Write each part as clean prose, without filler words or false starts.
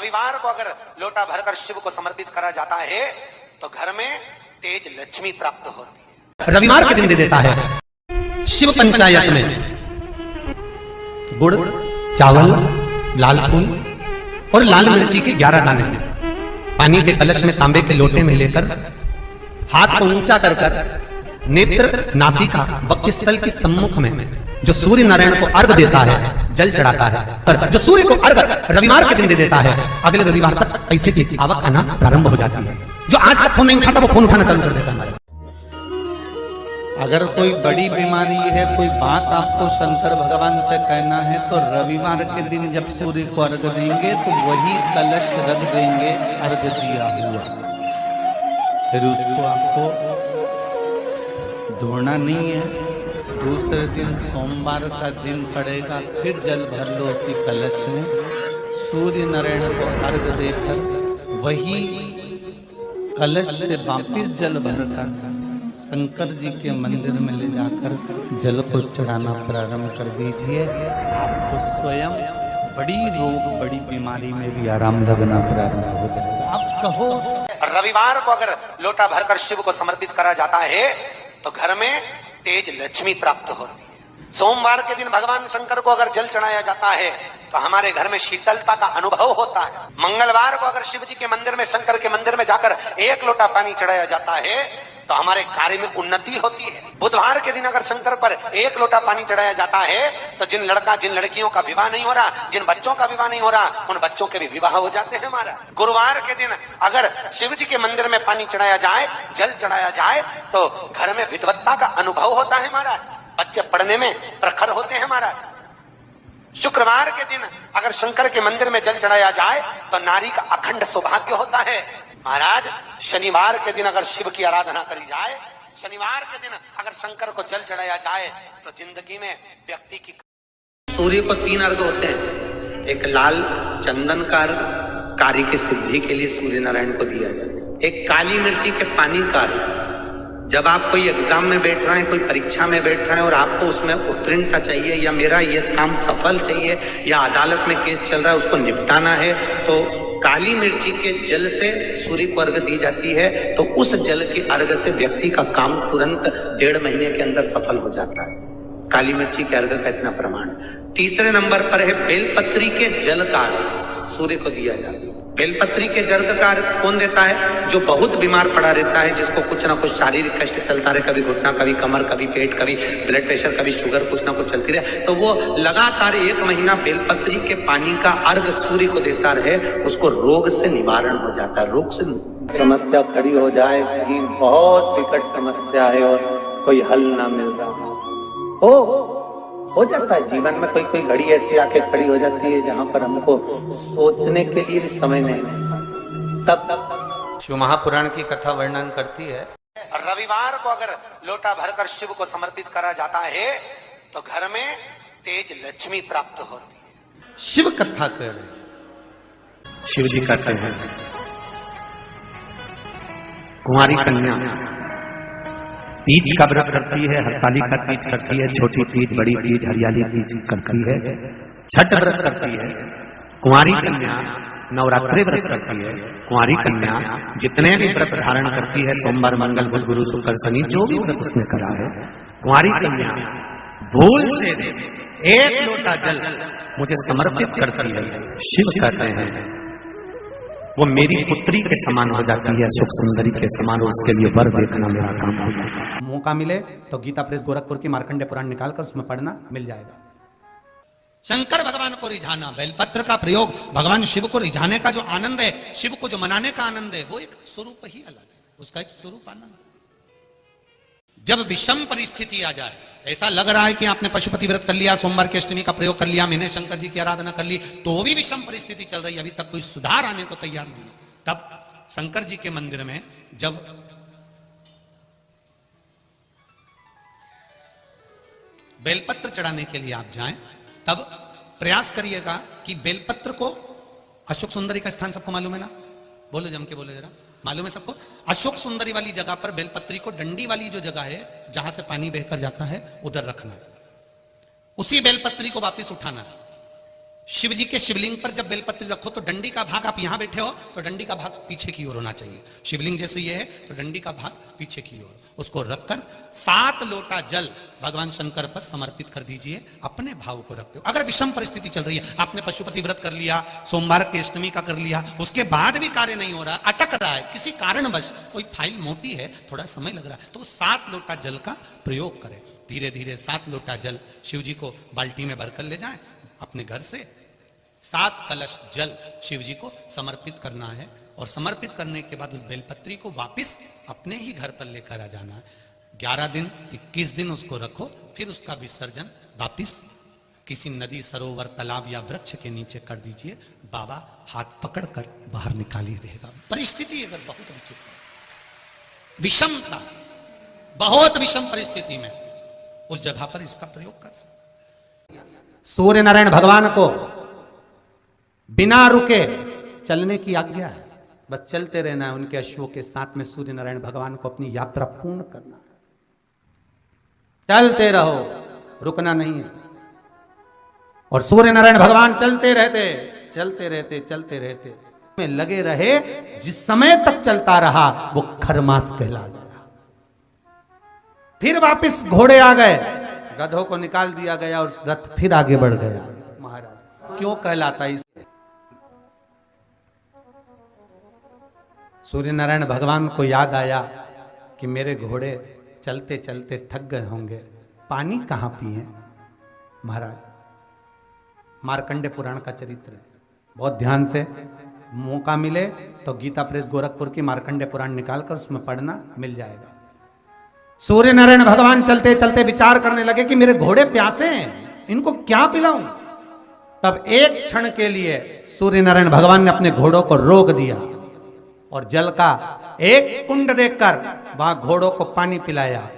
रविवार को अगर लोटा भरकर शिव को समर्पित करा जाता है तो घर में तेज लक्ष्मी प्राप्त होती है। रविवार के दिन दे देता है। शिव पंचायत में गुड़, चावल, लाल फूल और लाल मिर्ची के 11 दाने पानी के कलश में तांबे के लोटे में लेकर हाथ को ऊंचा कर कर नेत्र, नासिका, वक्षस्थल के सम्मुख में जो सूर्य नारायण को अर्घ देता है, जल चढ़ाता है, पर जो सूर्य को अर्घ रविवार के दिन दे देता है, अगले रविवार तक पैसे की आवक आना प्रारंभ हो जाती है। जो आज तक फोन नहीं उठाता वो फोन उठाना चालू कर देता है। अगर कोई बड़ी बीमारी है, कोई बात आपको शंकर भगवान से कहना है तो रविवार के दिन जब सूर्य को अर्घ देंगे तो वही कलश रख देंगे अर्घ दिया हुआ, फिर उसको आपको धोना नहीं है। दूसरे दिन सोमवार का दिन पड़ेगा, फिर जल भर लो उसी कलश में, सूर्य नारायण को अर्घ देकर वही कलश से वापिस जल भरकर शंकर जी के मंदिर में ले जाकर जल को चढ़ाना प्रारंभ कर दीजिए। आपको स्वयं बड़ी रोग, बड़ी बीमारी में भी आराम लगना प्रारंभ हो जाएगा। आप कहो रविवार को अगर लोटा भरकर शिव को समर्पित करा जाता है तो घर में तेज लक्ष्मी प्राप्त होती है। सोमवार के दिन भगवान शंकर को अगर जल चढ़ाया जाता है तो हमारे घर में शीतलता का अनुभव होता है। मंगलवार को अगर शिव जी के मंदिर में, शंकर के मंदिर में जाकर 1 लोटा पानी चढ़ाया जाता है तो हमारे कार्य में उन्नति होती है। बुधवार के दिन अगर शंकर पर 1 लोटा पानी चढ़ाया जाता है तो जिन लड़कियों का विवाह नहीं हो रहा, जिन बच्चों का विवाह नहीं हो रहा, उन बच्चों के भी विवाह हो जाते हैं हमारा। गुरुवार के दिन अगर शिव जी के मंदिर में पानी चढ़ाया जाए, जल चढ़ाया जाए तो घर में विद्वत्ता का अनुभव होता है हमारा, बच्चे पढ़ने में प्रखर होते हैं महाराज। शुक्रवार के दिन अगर शंकर के मंदिर में जल चढ़ाया जाए तो नारी का अखंड सौभाग्य होता है महाराज। शनिवार के दिन अगर शिव की आराधना करी जाए, शनिवार के दिन अगर शंकर को जल चढ़ाया जाए तो जिंदगी में व्यक्ति की। सूर्य को 3 अर्घ होते हैं। एक लाल चंदन का अर्घ कार्य की सिद्धि के लिए सूर्य नारायण को दिया जाता है। एक काली मिर्ची के पानी का अर्घ, जब आप कोई एग्जाम में बैठ रहे हैं, कोई परीक्षा में बैठ रहे हैं और आपको उसमें उत्तीर्णता चाहिए या मेरा ये काम सफल चाहिए या अदालत में केस चल रहा है उसको निपटाना है, तो काली मिर्ची के जल से सूर्य को अर्घ दी जाती है। तो उस जल के अर्घ से व्यक्ति का काम तुरंत 1.5 महीने के अंदर सफल हो जाता है। काली मिर्ची के अर्घ का इतना प्रमाण। तीसरे नंबर पर है बेलपत्री के जल का अर्घ सूर्य को दिया जाता है। बेलपत्री के जल का अर्घ कौन देता है? जो बहुत बीमार पड़ा रहता है, जिसको कुछ ना कुछ शारीरिक कष्ट चलता रहे, कभी घुटना, कभी कमर, कभी पेट, कभी ब्लड प्रेशर, कभी शुगर, कुछ ना कुछ चलती रहे, तो वो लगातार 1 महीना बेलपत्री के पानी का अर्घ सूर्य को देता रहे, उसको रोग से निवारण हो जाता है। रोग से समस्या खड़ी हो जाए, कहीं बहुत विकट समस्या है और कोई हल ना मिल रहा हो जाता है। जीवन में कोई घड़ी ऐसी आके खड़ी हो जाती है जहां पर हमको सोचने के लिए भी समय नहीं है। तब शिव महापुराण की कथा वर्णन करती है। रविवार को अगर लोटा भरकर शिव को समर्पित करा जाता है तो घर में तेज लक्ष्मी प्राप्त होती है। शिव कथा कह रहे, शिव जी कहते हैं कुंवारी कन्या तीज का व्रत करती है, हरतालिका तीज करती है, छोटी तीज, बड़ी तीज, हरियाली तीज करती है, छठ व्रत करती है। कुंवारी कन्या नवरात्रि व्रत करती है। कुंवारी कन्या जितने भी व्रत धारण करती है, सोमवार, मंगल, बुध, गुरु, शुक्र, शनि, जो भी व्रत उसने करा है, कुंवारी कन्या भूल से 1 लोटा जल मुझे समर्पित करती है। शिव कहते हैं वो मेरी पुत्री के समान हो जाती है, सुख सुंदरी के समान। उसके लिए वर देखना मेरा काम हो जाता है। मौका मिले तो गीता प्रेस गोरखपुर की मार्कंडे पुराण निकालकर उसमें पढ़ना मिल जाएगा। शंकर भगवान को रिझाना, बेलपत्र का प्रयोग भगवान शिव को रिझाने का जो आनंद है, शिव को जो मनाने का आनंद है, वो एक स्वरूप ही अलग है, उसका एक स्वरूप आनंद। जब विषम परिस्थिति आ जाए, ऐसा लग रहा है कि आपने पशुपति व्रत कर लिया, सोमवार की अष्टमी का प्रयोग कर लिया, मैंने शंकर जी की आराधना कर ली, तो भी विषम परिस्थिति चल रही है, अभी तक कोई सुधार आने को तैयार नहीं है, तब शंकर जी के मंदिर में जब बेलपत्र चढ़ाने के लिए आप जाएं, तब प्रयास करिएगा कि बेलपत्र को, अशोक सुंदरी का स्थान सबको मालूम है ना? बोलो, जम के बोलो जरा, मालूम है सबको? अशोक सुंदरी वाली जगह पर बेलपत्री को, डंडी वाली जो जगह है जहां से पानी बहकर जाता है, उधर रखना है। उसी बेलपत्री को वापस उठाना है, शिव जी के शिवलिंग पर जब बेलपत्री रखो तो डंडी का भाग, आप यहां बैठे हो तो डंडी का भाग पीछे की ओर होना चाहिए। शिवलिंग जैसे ये है तो डंडी का भाग पीछे की ओर, उसको रखकर 7 लोटा जल भगवान शंकर पर समर्पित कर दीजिए। अपने भाव को रखते हो। अगर विषम परिस्थिति चल रही है, आपने पशुपति व्रत कर लिया, सोमवार की अष्टमी का कर लिया, उसके बाद भी कार्य नहीं हो रहा, अटक रहा है, किसी कारणवश कोई फाइल मोटी है, थोड़ा समय लग रहा है, तो 7 लोटा जल का प्रयोग करें। धीरे धीरे 7 लोटा जल शिव जी को बाल्टी में भरकर ले जाएं। अपने घर से 7 कलश जल शिव जी को समर्पित करना है और समर्पित करने के बाद उस बेलपत्री को वापस अपने ही घर पर लेकर आ जाना है। 11 दिन 21 दिन उसको रखो, फिर उसका विसर्जन वापिस किसी नदी, सरोवर, तालाब या वृक्ष के नीचे कर दीजिए। बाबा हाथ पकड़कर बाहर निकाल ही देगा। परिस्थिति अगर बहुत विचित्र, विषमता, बहुत विषम परिस्थिति में उस जगह पर इसका प्रयोग कर सकते। सूर्य नारायण भगवान को बिना रुके चलने की आज्ञा है, बस चलते रहना है। उनके अश्वों के साथ में सूर्य नारायण भगवान को अपनी यात्रा पूर्ण करना है। चलते रहो, रुकना नहीं है। और सूर्य नारायण भगवान चलते रहते चलते रहते चलते रहते में लगे रहे। जिस समय तक चलता रहा वो खरमास कहला गया। फिर वापिस घोड़े आ गए, गधों को निकाल दिया गया और रथ फिर आगे बढ़ गया। महाराज क्यों कहलाता इसे? सूर्य नारायण भगवान को याद आया कि मेरे घोड़े चलते चलते थक गए होंगे, पानी कहां पिए। महाराज मार्कंडे पुराण का चरित्र है, बहुत ध्यान से मौका मिले तो गीता प्रेस गोरखपुर की मार्कंडे पुराण निकालकर उसमें पढ़ना मिल जाएगा। सूर्य नारायण भगवान चलते चलते विचार करने लगे कि मेरे घोड़े प्यासे हैं, इनको क्या पिलाऊं। तब एक क्षण के लिए सूर्य नारायण भगवान ने अपने घोड़ों को रोक दिया और जल का एक कुंड देखकर वहां घोड़ों को पानी पिलाया।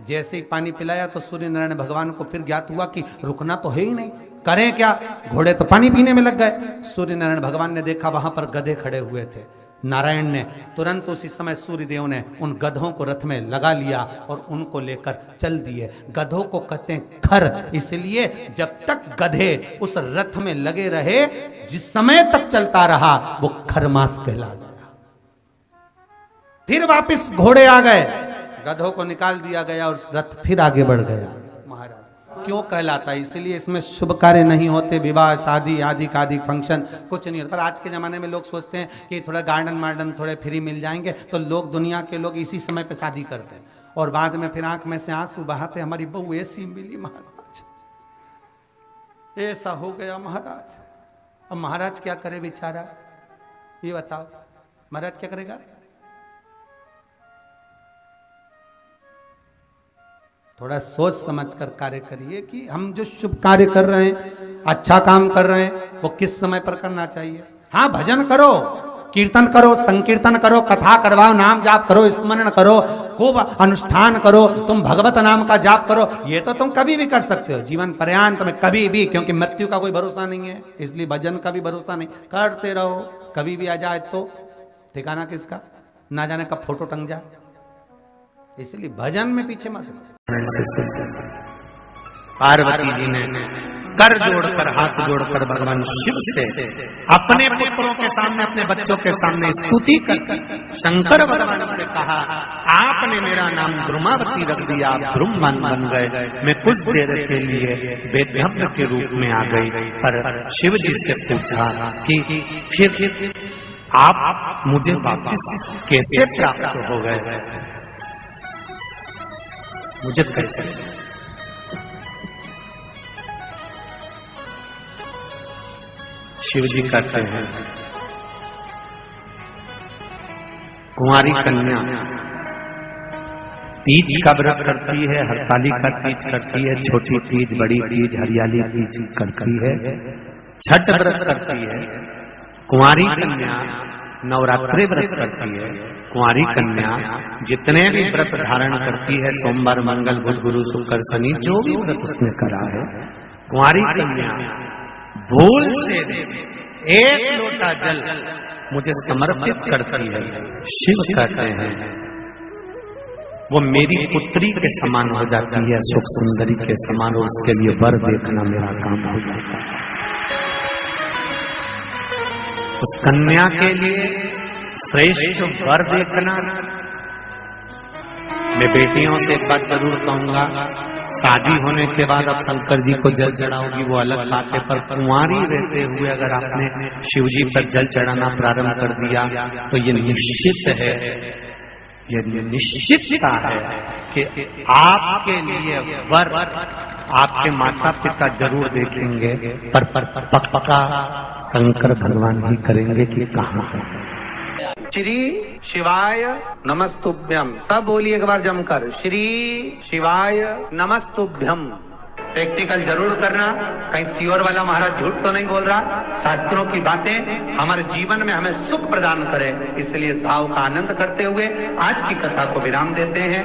जैसे ही पानी पिलाया तो सूर्य नारायण भगवान को फिर ज्ञात हुआ कि रुकना तो है ही नहीं, करें क्या। घोड़े तो पानी पीने में लग गए। सूर्य नारायण भगवान ने देखा वहां पर गधे खड़े हुए थे। नारायण ने तुरंत उसी समय सूर्यदेव ने उन गधों को रथ में लगा लिया और उनको लेकर चल दिए। गधों को कहते हैं खर, इसलिए जब तक गधे उस रथ में लगे रहे, जिस समय तक चलता रहा वो खरमास कहला गया। फिर वापस घोड़े आ गए, गधों को निकाल दिया गया और रथ फिर आगे बढ़ गया। महाराज क्यों कहलाता है? इसलिए इसमें शुभ कार्य नहीं होते, विवाह, शादी आदि का आदि फंक्शन कुछ नहीं होता। पर आज के जमाने में लोग सोचते हैं कि थोड़ा गार्डन वार्डन थोड़े फ्री मिल जाएंगे तो लोग, दुनिया के लोग इसी समय पे शादी करते हैं और बाद में फिर आंख में से आंसू बहाते, हमारी बहू ऐसी मिली महाराज, ऐसा हो गया महाराज। अब महाराज क्या करे बेचारा, ये बताओ महाराज क्या करेगा? थोड़ा सोच समझ कर कार्य करिए कि हम जो शुभ कार्य कर रहे हैं, अच्छा काम कर रहे हैं, वो किस समय पर करना चाहिए। हाँ, भजन करो, कीर्तन करो, संकीर्तन करो, कथा करवाओ, नाम जाप करो, स्मरण करो, खूब अनुष्ठान करो, तुम भगवत नाम का जाप करो। ये तो तुम कभी भी कर सकते हो, जीवन पर्यांत में कभी भी, क्योंकि मृत्यु का कोई भरोसा नहीं है, इसलिए भजन का भी भरोसा नहीं। करते रहो, कभी भी आ जाए तो ठिकाना किसका, ना जाने कब फोटो टंग जाए, इसलिए भजन में पीछे मत। पार्वती जी ने कर जोड़कर, हाथ जोड़कर भगवान शिव से अपने पुत्रों के सामने, अपने बच्चों के सामने स्तुति करती शंकर भगवान से कहा, आपने मेरा नाम ब्रह्मावती रख दिया, आप ब्रह्मन बन गए, मैं कुछ देर के लिए वेदभ्रम के रूप में आ गई। पर शिव जी से पूछा कि फिर आप मुझे वापस कैसे प्राप्त हो गए, मुझे कैसे? शिव जी कहते हैं, कुंवारी कन्या तीज का व्रत करती है, हरताली का तीज करती है, छोटी तीज, बड़ी तीज, हरियाली तीज करती है, छठ व्रत करती है। कुंवारी कन्या नवरात्रि व्रत करती है। कुंवारी कन्या जितने भी व्रत धारण करती है, सोमवार, मंगल, बुध, गुरु, शुक्र, शनि, जो भी व्रत उसने करा है, कुंवारी कन्या भूल से 1 लोटा जल मुझे समर्पित करती है। शिव कहते हैं वो मेरी पुत्री के समान हो जाती है, सुख सुंदरी के समान, और उसके लिए वर देखना मेरा काम हो जाता है। उस कन्या के लिए श्रेष्ठ वर देखना। मैं बेटियों से एक बात जरूर कहूंगा, शादी होने के बाद अब शंकर जी को जल चढ़ाओगी वो अलग बात है, पर कुंवारी रहते हुए अगर आपने शिव जी पर जल चढ़ाना प्रारंभ कर दिया तो ये निश्चित है, ये निश्चितता है कि आपके लिए वर आपके माता पिता जरूर देखेंगे, पर पक्का शंकर भगवान ही करेंगे कि कहाँ है। श्री शिवाय नमस्तुभ्यम, सब बोलिए एक बार जमकर, श्री शिवाय नमस्तुभ्यम। प्रैक्टिकल जरूर करना, कहीं सियोर वाला महाराज झूठ तो नहीं बोल रहा। शास्त्रों की बातें हमारे जीवन में हमें सुख प्रदान करें, इसलिए इस भाव का आनंद करते हुए आज की कथा को विराम देते हैं।